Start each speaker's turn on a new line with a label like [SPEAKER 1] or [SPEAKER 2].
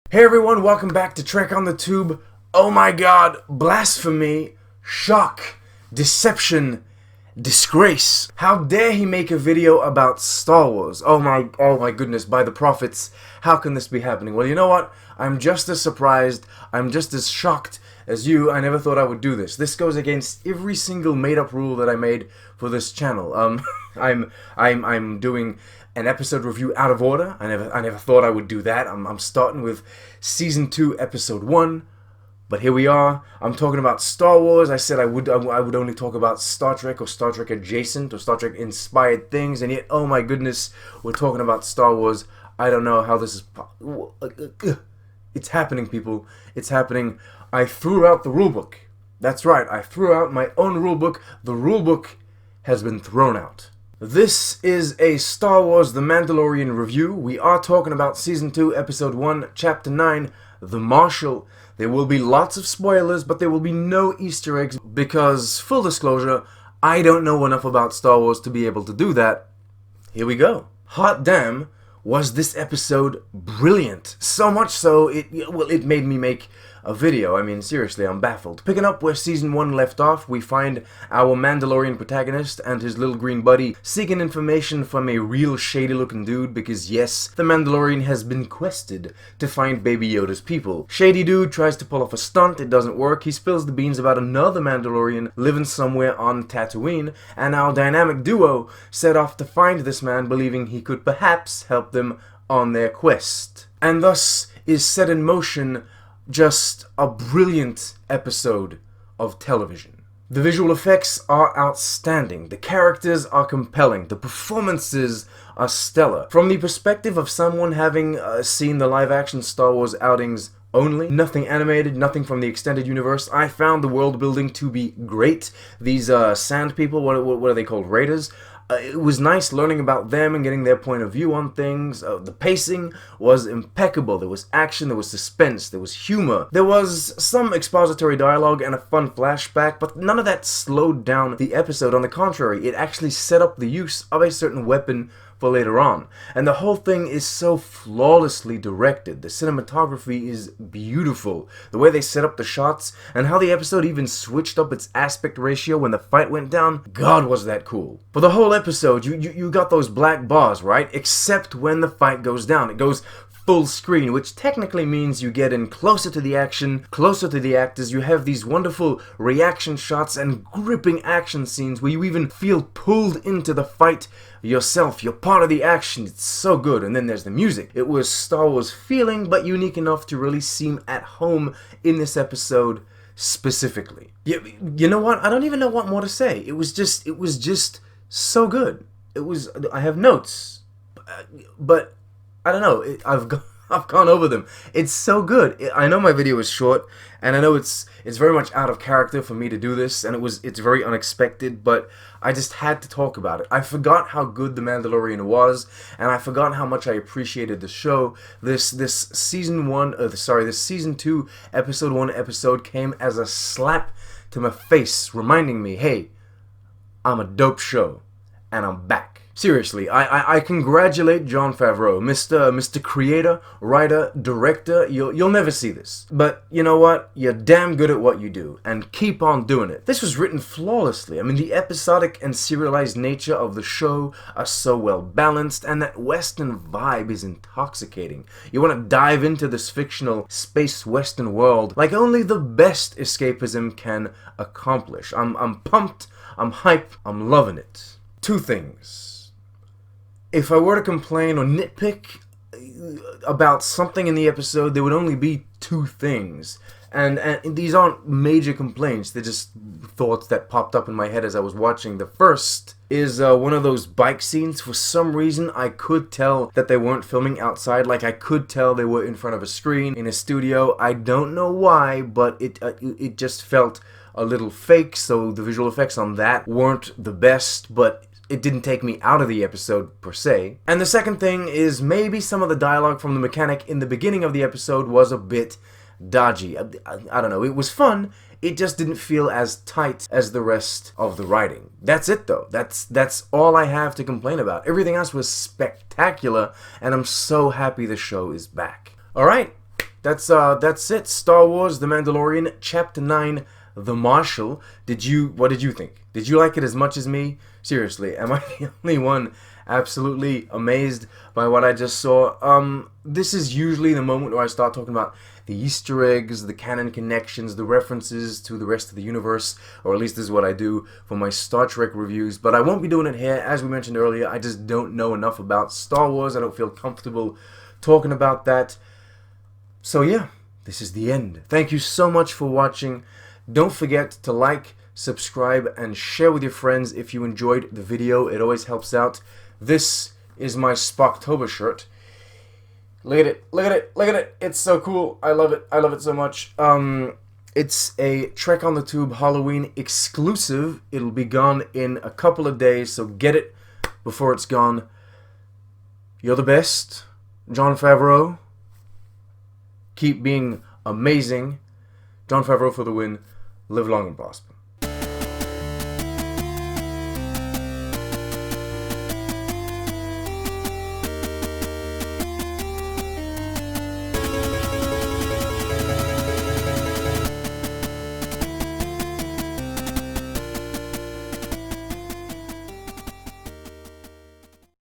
[SPEAKER 1] Hey everyone, welcome back to Trek on the Tube. Oh my god, blasphemy, shock, deception, disgrace. How dare he make a video about Star Wars? Oh my goodness, by the prophets, how can this be happening? Well, you know what? I'm just as surprised, I'm just as shocked as you. I never thought I would do this. This goes against every single made-up rule that I made for this channel. I'm doing an episode review out of order. I never thought I would do that. I'm starting with Season 2, Episode 1. But here we are. I'm talking about Star Wars. I said I would only talk about Star Trek or Star Trek adjacent or Star Trek inspired things, and yet, oh my goodness, we're talking about Star Wars. I don't know how this is... It's happening, people. It's happening. I threw out the rulebook. That's right, I threw out my own rulebook. The rulebook has been thrown out. This is a Star Wars The Mandalorian review. We are talking about Season 2, Episode 1, Chapter 9, The Marshal. There will be lots of spoilers, but there will be no Easter eggs because, full disclosure, I don't know enough about Star Wars to be able to do that. Here we go. Hot damn, was this episode brilliant. So much so, it made me make a video. I mean, seriously, I'm baffled. Picking up where Season 1 left off, we find our Mandalorian protagonist and his little green buddy seeking information from a real shady-looking dude because, yes, the Mandalorian has been quested to find Baby Yoda's people. Shady dude tries to pull off a stunt, it doesn't work, he spills the beans about another Mandalorian living somewhere on Tatooine, and our dynamic duo set off to find this man, believing he could perhaps help them on their quest. And thus is set in motion just a brilliant episode of television. The visual effects are outstanding, the characters are compelling, the performances are stellar. From the perspective of someone having seen the live-action Star Wars outings only, nothing animated, nothing from the extended universe, I found the world building to be great. These sand people, what are they called, raiders? It was nice learning about them and getting their point of view on things. The pacing was impeccable. There was action, there was suspense, there was humor. There was some expository dialogue and a fun flashback, but none of that slowed down the episode. On the contrary, it actually set up the use of a certain weapon for later on. And the whole thing is so flawlessly directed. The cinematography is beautiful. The way they set up the shots, and how the episode even switched up its aspect ratio when the fight went down, God, was that cool. For the whole episode, you got those black bars, right? Except when the fight goes down. It goes full screen, which technically means you get in closer to the action, closer to the actors. You have these wonderful reaction shots and gripping action scenes where you even feel pulled into the fight yourself. You're part of the action. It's so good. And then there's the music. It was Star Wars feeling, but unique enough to really seem at home in this episode specifically. You know what? I don't even know what more to say. It was just so good. I have notes, but I don't know. I've gone over them. It's so good. I know my video is short, and I know it's very much out of character for me to do this, and it's very unexpected, but I just had to talk about it. I forgot how good The Mandalorian was, and I forgot how much I appreciated the show. This Season 2, Episode 1 episode came as a slap to my face, reminding me, hey, I'm a dope show, and I'm back. Seriously, I congratulate Jon Favreau, Mr. Creator, Writer, Director. You'll never see this. But you know what? You're damn good at what you do, and keep on doing it. This was written flawlessly. I mean, the episodic and serialized nature of the show are so well balanced, and that Western vibe is intoxicating. You want to dive into this fictional space Western world like only the best escapism can accomplish. I'm pumped, I'm hyped, I'm loving it. Two things. If I were to complain or nitpick about something in the episode, there would only be two things. And these aren't major complaints, they're just thoughts that popped up in my head as I was watching. The first is one of those bike scenes. For some reason, I could tell that they weren't filming outside. Like, I could tell they were in front of a screen in a studio. I don't know why, but it just felt a little fake, so the visual effects on that weren't the best, but it didn't take me out of the episode, per se. And the second thing is maybe some of the dialogue from the mechanic in the beginning of the episode was a bit dodgy. I don't know, it was fun, it just didn't feel as tight as the rest of the writing. That's it though, that's all I have to complain about. Everything else was spectacular, and I'm so happy the show is back. Alright, that's it. Star Wars: The Mandalorian, Chapter 9, The Marshal. What did you think? Did you like it as much as me? Seriously, am I the only one absolutely amazed by what I just saw? This is usually the moment where I start talking about the Easter eggs, the canon connections, the references to the rest of the universe, or at least this is what I do for my Star Trek reviews, but I won't be doing it here. As we mentioned earlier, I just don't know enough about Star Wars. I don't feel comfortable talking about that. So yeah, this is the end. Thank you so much for watching. Don't forget to like, subscribe, and share with your friends if you enjoyed the video. It always helps out. This is my Spocktober shirt. Look at it, look at it, look at it. It's so cool. I love it so much. It's a Trek on the Tube Halloween exclusive. It'll be gone in a couple of days, so get it before it's gone. You're the best, Jon Favreau. Keep being amazing. Jon Favreau for the win. Live long and prosper.